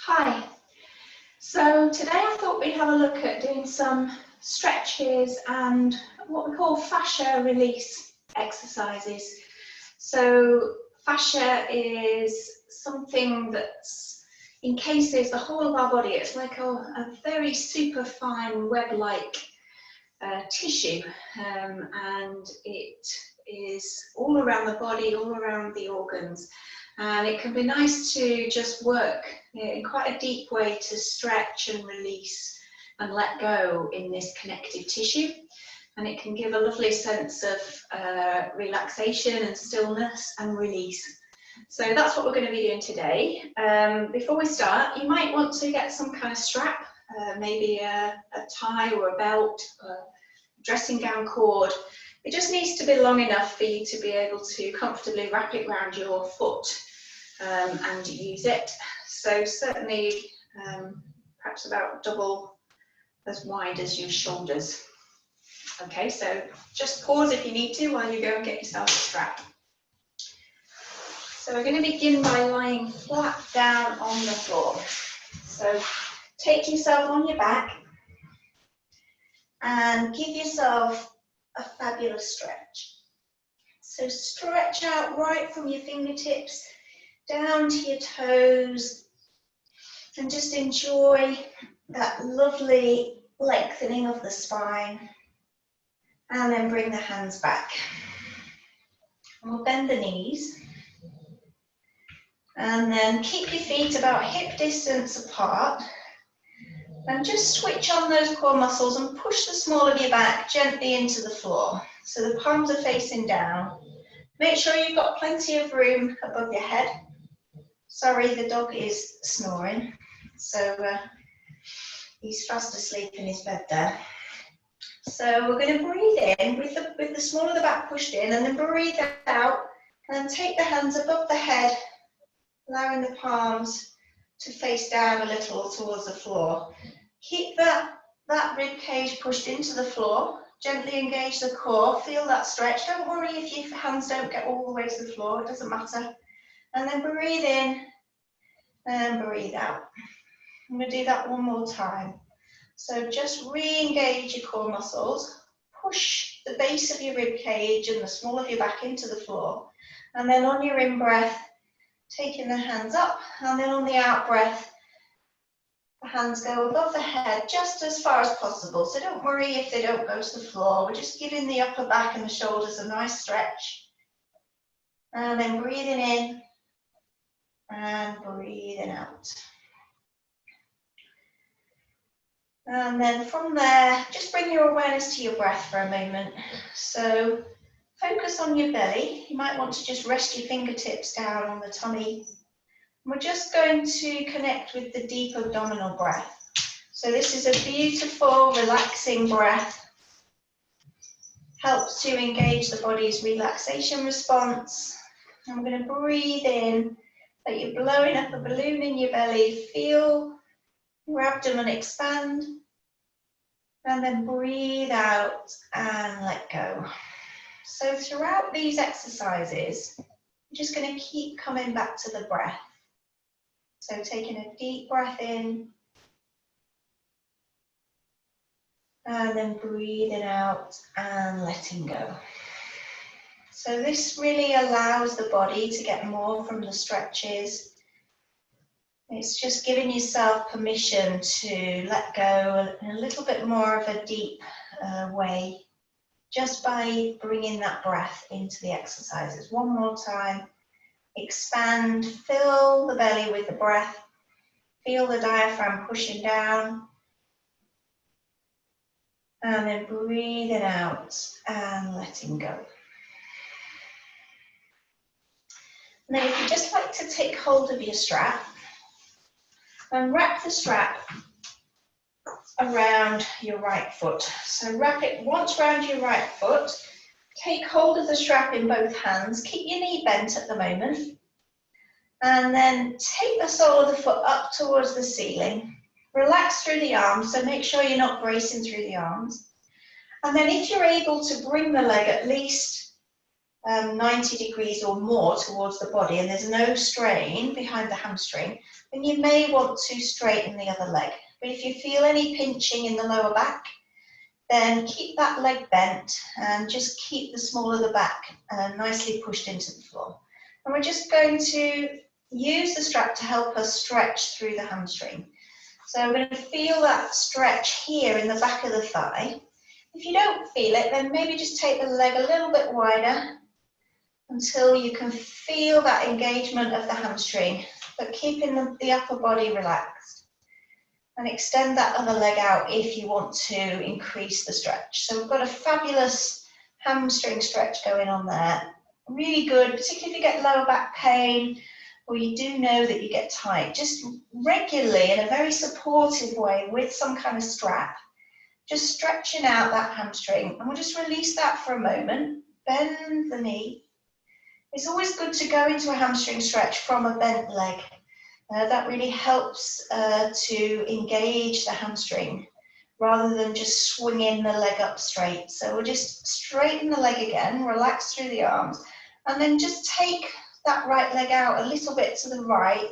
Hi, so today I thought we'd have a look at doing some stretches and what we call fascia release exercises. So fascia is something that's encases the whole of our body. It's like a very super fine web-like tissue, and it is all around the body, all around the organs. And it can be nice to just work in quite a deep way to stretch and release and let go in this connective tissue. And it can give a lovely sense of relaxation and stillness and release. So that's what we're going to be doing today. Before we start, you might want to get some kind of strap, maybe a tie or a belt, a dressing gown cord. It just needs to be long enough for you to be able to comfortably wrap it around your foot and use it. So certainly perhaps about double as wide as your shoulders. Okay, so just pause if you need to while you go and get yourself a strap. So we're going to begin by lying flat down on the floor. So take yourself on your back and give yourself a fabulous stretch. So stretch out right from your fingertips down to your toes and just enjoy that lovely lengthening of the spine. And then bring the hands back. And we'll bend the knees. And then keep your feet about hip distance apart. And just switch on those core muscles and push the small of your back gently into the floor. So the palms are facing down. Make sure you've got plenty of room above your head. Sorry, the dog is snoring. So he's fast asleep in his bed there. So we're going to breathe in with the small of the back pushed in, and then breathe out and take the hands above the head, allowing the palms to face down a little towards the floor. Keep that rib cage pushed into the floor. Gently engage the core. Feel that stretch. Don't worry if your hands don't get all the way to the floor. It doesn't matter. And then breathe in and breathe out. I'm going to do that one more time. So just re-engage your core muscles. Push the base of your rib cage and the small of your back into the floor. And then on your in-breath, taking the hands up, and then on the out-breath, the hands go above the head just as far as possible. So don't worry if they don't go to the floor. We're just giving the upper back and the shoulders a nice stretch. And then breathing in and breathing out. And then from there, just bring your awareness to your breath for a moment. So focus on your belly. You might want to just rest your fingertips down on the tummy. We're just going to connect with the deep abdominal breath. So this is a beautiful, relaxing breath. Helps to engage the body's relaxation response. I'm going to breathe in, that you're blowing up a balloon in your belly. Feel your abdomen expand. And then breathe out and let go. So throughout these exercises, I'm just going to keep coming back to the breath. So taking a deep breath in, and then breathing out and letting go. So this really allows the body to get more from the stretches. It's just giving yourself permission to let go in a little bit more of a deep way, just by bringing that breath into the exercises. One more time. Expand, fill the belly with the breath, feel the diaphragm pushing down, and then breathing out and letting go. Now, if you'd just like to take hold of your strap and wrap the strap around your right foot. So wrap it once around your right foot. Take hold of the strap in both hands. Keep your knee bent at the moment. And then take the sole of the foot up towards the ceiling. Relax through the arms, so make sure you're not bracing through the arms. And then if you're able to bring the leg at least 90 degrees or more towards the body and there's no strain behind the hamstring, then you may want to straighten the other leg. But if you feel any pinching in the lower back, then keep that leg bent and just keep the small of the back nicely pushed into the floor. And we're just going to use the strap to help us stretch through the hamstring. So we're going to feel that stretch here in the back of the thigh. If you don't feel it, then maybe just take the leg a little bit wider until you can feel that engagement of the hamstring, but keeping the upper body relaxed. And extend that other leg out if you want to increase the stretch. So we've got a fabulous hamstring stretch going on there. Really good, particularly if you get lower back pain or you do know that you get tight. Just regularly in a very supportive way with some kind of strap, just stretching out that hamstring. And we'll just release that for a moment. Bend the knee. It's always good to go into a hamstring stretch from a bent leg. That really helps to engage the hamstring rather than just swinging the leg up straight. So we'll just straighten the leg again, relax through the arms, and then just take that right leg out a little bit to the right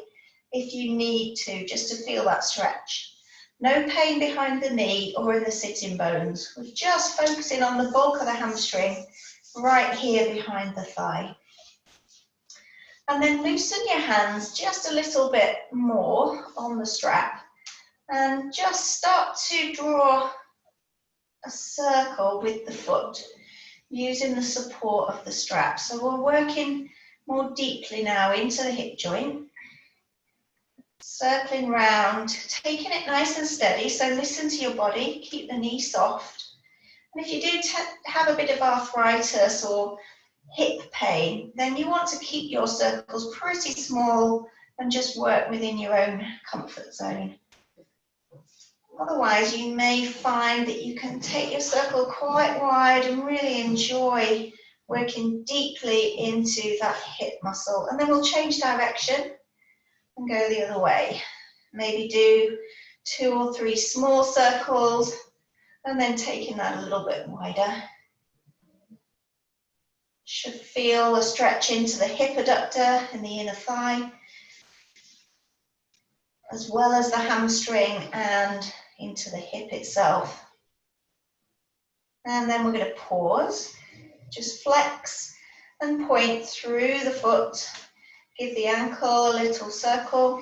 if you need to, just to feel that stretch. No pain behind the knee or in the sitting bones. We're just focusing on the bulk of the hamstring right here behind the thigh. And then loosen your hands just a little bit more on the strap and just start to draw a circle with the foot using the support of the strap. So we're working more deeply now into the hip joint, circling round, taking it nice and steady. So listen to your body, keep the knee soft. And if you do have a bit of arthritis or hip pain, then you want to keep your circles pretty small and just work within your own comfort zone. Otherwise, you may find that you can take your circle quite wide and really enjoy working deeply into that hip muscle. And then we'll change direction and go the other way. Maybe do 2 or 3 small circles and then taking that a little bit wider. Should feel a stretch into the hip adductor and the inner thigh, as well as the hamstring and into the hip itself. And then we're going to pause, just flex and point through the foot. Give the ankle a little circle.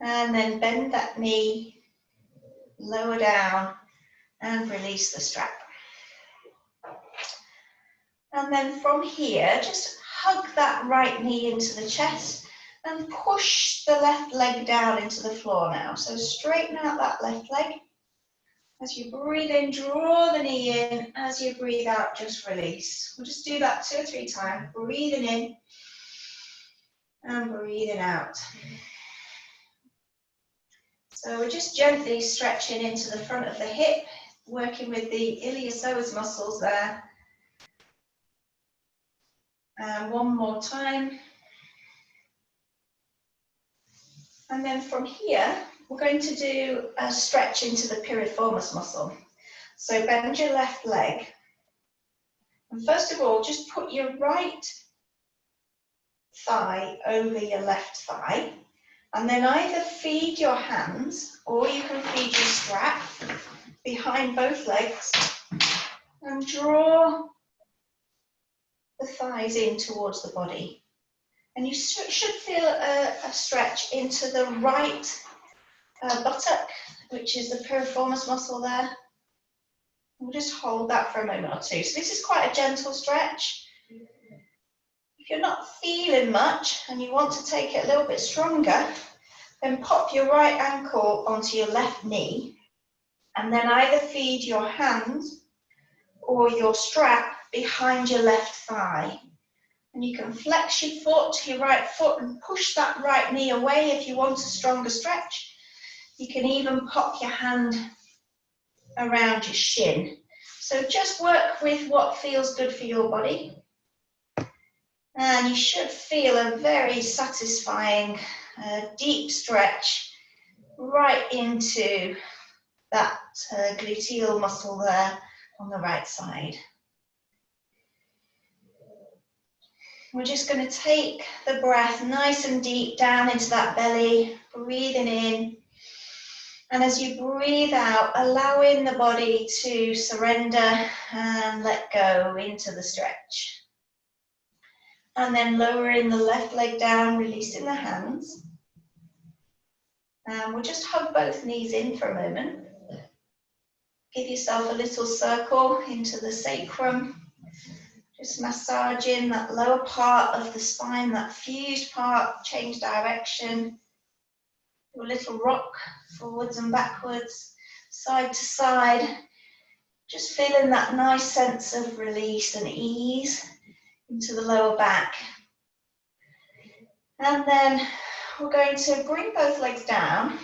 And then bend that knee, lower down and release the strap. And then from here, just hug that right knee into the chest and push the left leg down into the floor now. So straighten out that left leg. As you breathe in, draw the knee in. As you breathe out, just release. We'll just do that 2 or 3 times. Breathing in and breathing out. So we're just gently stretching into the front of the hip, working with the iliopsoas muscles there. And one more time. And then from here, we're going to do a stretch into the piriformis muscle. So bend your left leg. And first of all, just put your right thigh over your left thigh. And then either feed your hands or you can feed your strap behind both legs and draw the thighs in towards the body. And you should feel a stretch into the right buttock, which is the piriformis muscle there. We'll just hold that for a moment or two. So this is quite a gentle stretch. If you're not feeling much and you want to take it a little bit stronger, then pop your right ankle onto your left knee and then either feed your hands or your strap behind your left thigh. And you can flex your foot, your right foot, and push that right knee away if you want a stronger stretch. You can even pop your hand around your shin. So just work with what feels good for your body. And you should feel a very satisfying, deep stretch right into that gluteal muscle there on the right side. We're just going to take the breath nice and deep down into that belly, breathing in. And as you breathe out, allowing the body to surrender and let go into the stretch. And then lowering the left leg down, releasing the hands. And we'll just hug both knees in for a moment. Give yourself a little circle into the sacrum. Just massaging that lower part of the spine, that fused part, change direction. Do a little rock forwards and backwards, side to side. Just feeling that nice sense of release and ease into the lower back. And then we're going to bring both legs down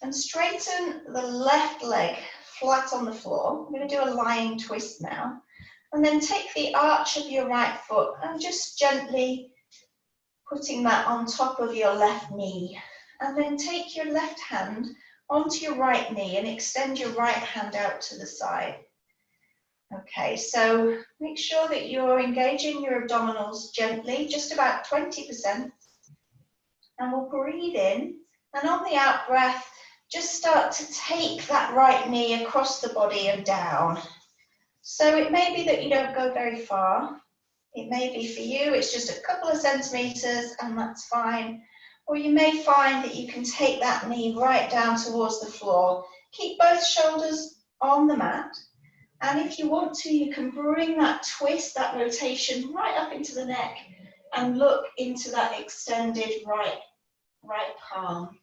and straighten the left leg flat on the floor. I'm going to do a lying twist now. And then take the arch of your right foot and just gently putting that on top of your left knee. And then take your left hand onto your right knee and extend your right hand out to the side. Okay, so make sure that you're engaging your abdominals gently, just about 20%. And we'll breathe in, and on the out breath, just start to take that right knee across the body and down. So it may be that you don't go very far. It may be for you, it's just a couple of centimeters and that's fine. Or you may find that you can take that knee right down towards the floor. Keep both shoulders on the mat. And if you want to, you can bring that twist, that rotation right up into the neck and look into that extended right palm.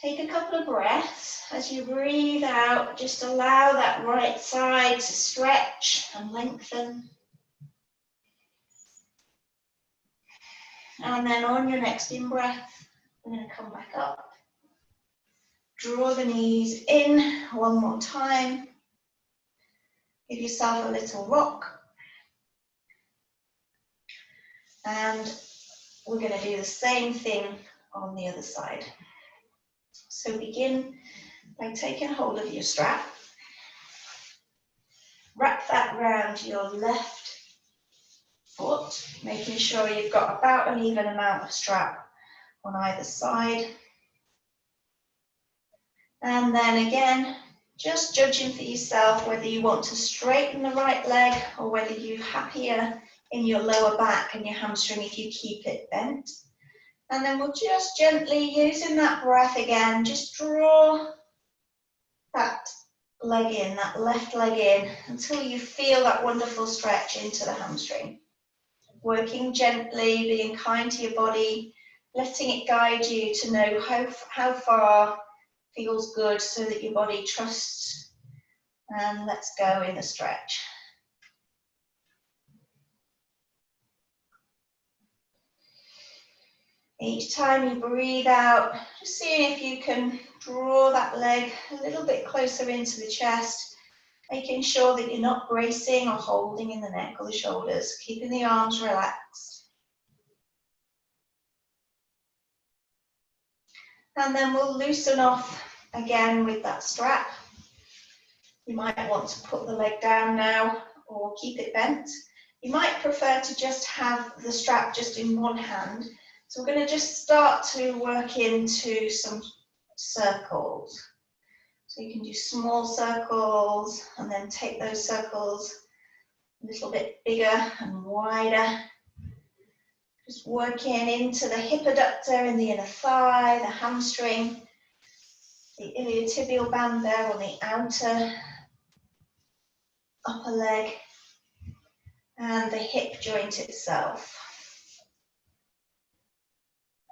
Take a couple of breaths. As you breathe out, just allow that right side to stretch and lengthen. And then on your next in-breath, we're going to come back up. Draw the knees in one more time. Give yourself a little rock. And we're going to do the same thing on the other side. So begin by taking hold of your strap. Wrap that around your left foot, making sure you've got about an even amount of strap on either side. And then again, just judging for yourself whether you want to straighten the right leg or whether you're happier in your lower back and your hamstring if you keep it bent. And then we'll just gently, using that breath again, just draw that leg in, that left leg in, until you feel that wonderful stretch into the hamstring. Working gently, being kind to your body, letting it guide you to know how far feels good so that your body trusts and lets go in the stretch. Each time you breathe out, just seeing if you can draw that leg a little bit closer into the chest, making sure that you're not bracing or holding in the neck or the shoulders, keeping the arms relaxed. And then we'll loosen off again with that strap. You might want to put the leg down now or keep it bent. You might prefer to just have the strap just in one hand. So we're going to just start to work into some circles. So you can do small circles and then take those circles a little bit bigger and wider. Just working into the hip adductor in the inner thigh, the hamstring, the iliotibial band there on the outer upper leg, and the hip joint itself.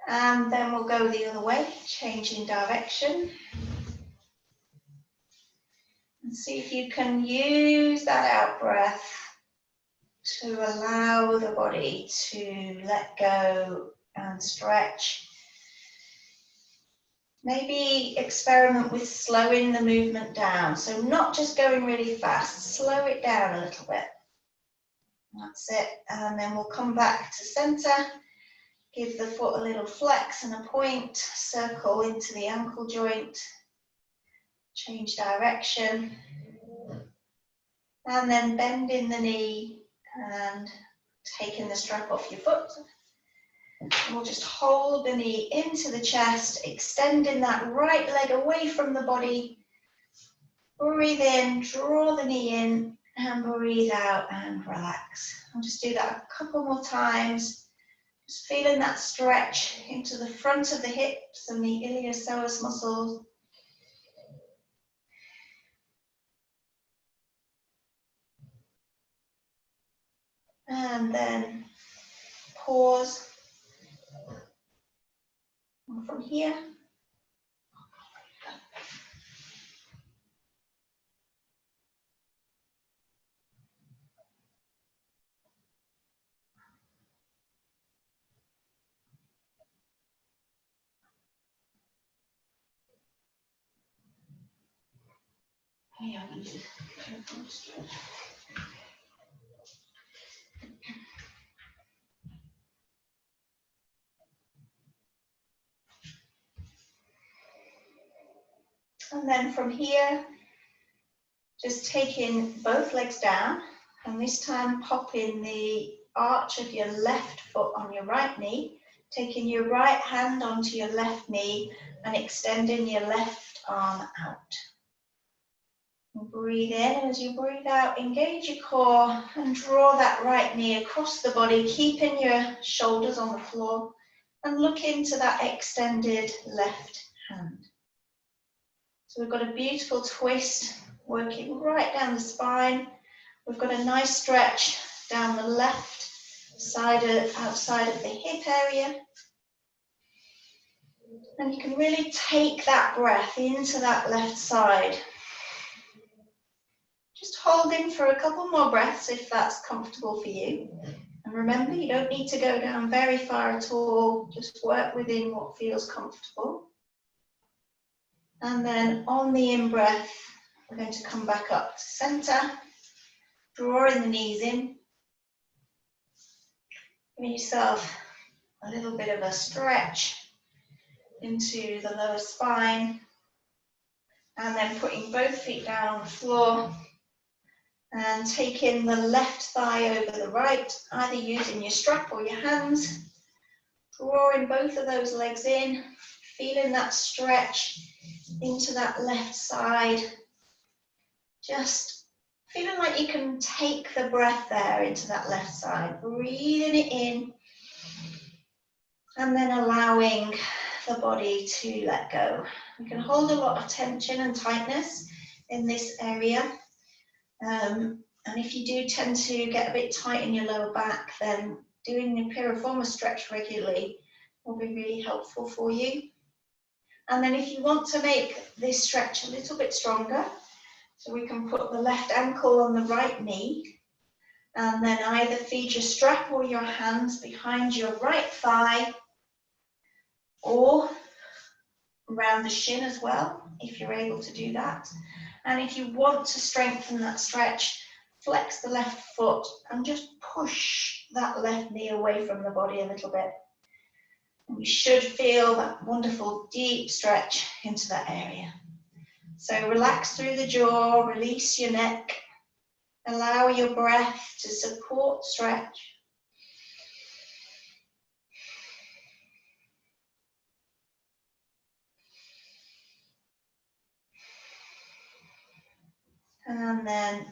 And then we'll go the other way, changing direction. And see if you can use that out breath to allow the body to let go and stretch. Maybe experiment with slowing the movement down. So not just going really fast, slow it down a little bit. That's it. And then we'll come back to center. Give the foot a little flex and a point, circle into the ankle joint, change direction, and then bending the knee and taking the strap off your foot. And we'll just hold the knee into the chest, extending that right leg away from the body. Breathe in, draw the knee in, and breathe out and relax. I'll just do that a couple more times. Just feeling that stretch into the front of the hips and the iliopsoas muscles. And then pause. And from here, and then from here, just taking both legs down, and this time popping the arch of your left foot on your right knee, taking your right hand onto your left knee and extending your left arm out. And breathe in, and as you breathe out, engage your core and draw that right knee across the body, keeping your shoulders on the floor, and look into that extended left hand. So we've got a beautiful twist working right down the spine. We've got a nice stretch down the left side, outside of the hip area. And you can really take that breath into that left side. Just hold in for a couple more breaths if that's comfortable for you. And remember, you don't need to go down very far at all. Just work within what feels comfortable. And then on the in-breath, we're going to come back up to center, drawing the knees in. Give yourself a little bit of a stretch into the lower spine. And then putting both feet down on the floor. And taking the left thigh over the right, either using your strap or your hands. Drawing both of those legs in, feeling that stretch into that left side. Just feeling like you can take the breath there into that left side. Breathing it in. And then allowing the body to let go. You can hold a lot of tension and tightness in this area. And if you do tend to get a bit tight in your lower back, then doing the Piriformis stretch regularly will be really helpful for you. And then if you want to make this stretch a little bit stronger, so we can put the left ankle on the right knee, and then either feed your strap or your hands behind your right thigh, or around the shin as well, if you're able to do that. And if you want to strengthen that stretch, flex the left foot and just push that left knee away from the body a little bit. And you should feel that wonderful deep stretch into that area. So relax through the jaw, release your neck, allow your breath to support stretch. And then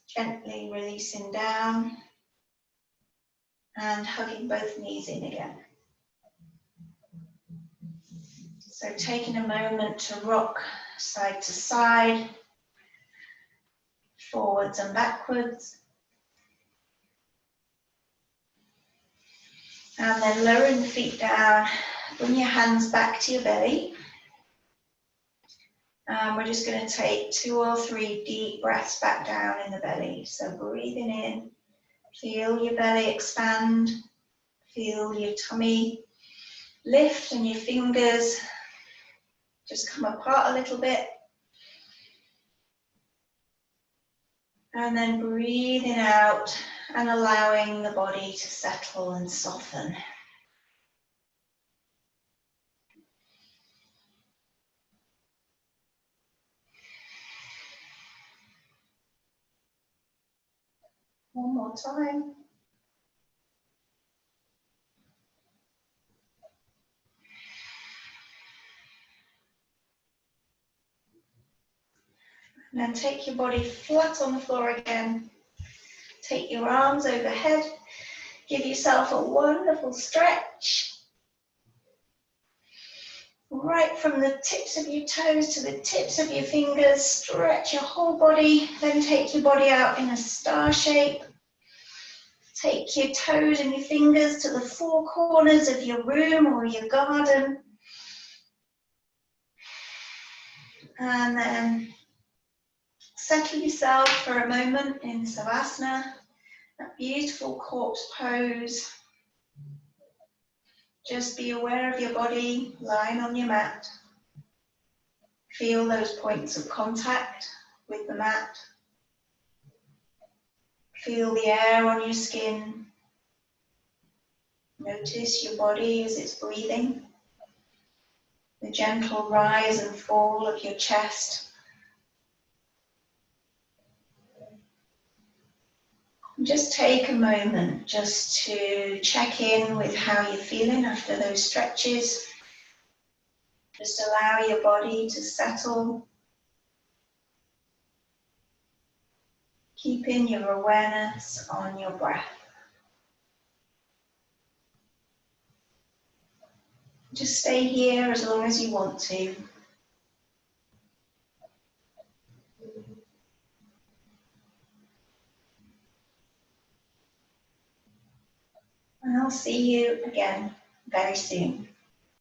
gently releasing down and hugging both knees in again. So taking a moment to rock side to side, forwards and backwards. And then lowering the feet down, bring your hands back to your belly. And we're just going to take 2 or 3 deep breaths back down in the belly. So breathing in, feel your belly expand, feel your tummy lift and your fingers just come apart a little bit. And then breathing out and allowing the body to settle and soften. One more more time. And then take your body flat on the floor again. Take your arms overhead. Give yourself a wonderful stretch. Right from the tips of your toes to the tips of your fingers, stretch your whole body, then take your body out in a star shape. Take your toes and your fingers to the four corners of your room or your garden. And then settle yourself for a moment in Savasana, that beautiful corpse pose. Just be aware of your body lying on your mat. Feel those points of contact with the mat. Feel the air on your skin. Notice your body as it's breathing. The gentle rise and fall of your chest. Just take a moment just to check in with how you're feeling after those stretches. Just allow your body to settle. Keeping your awareness on your breath. Just stay here as long as you want to. And I'll see you again very soon.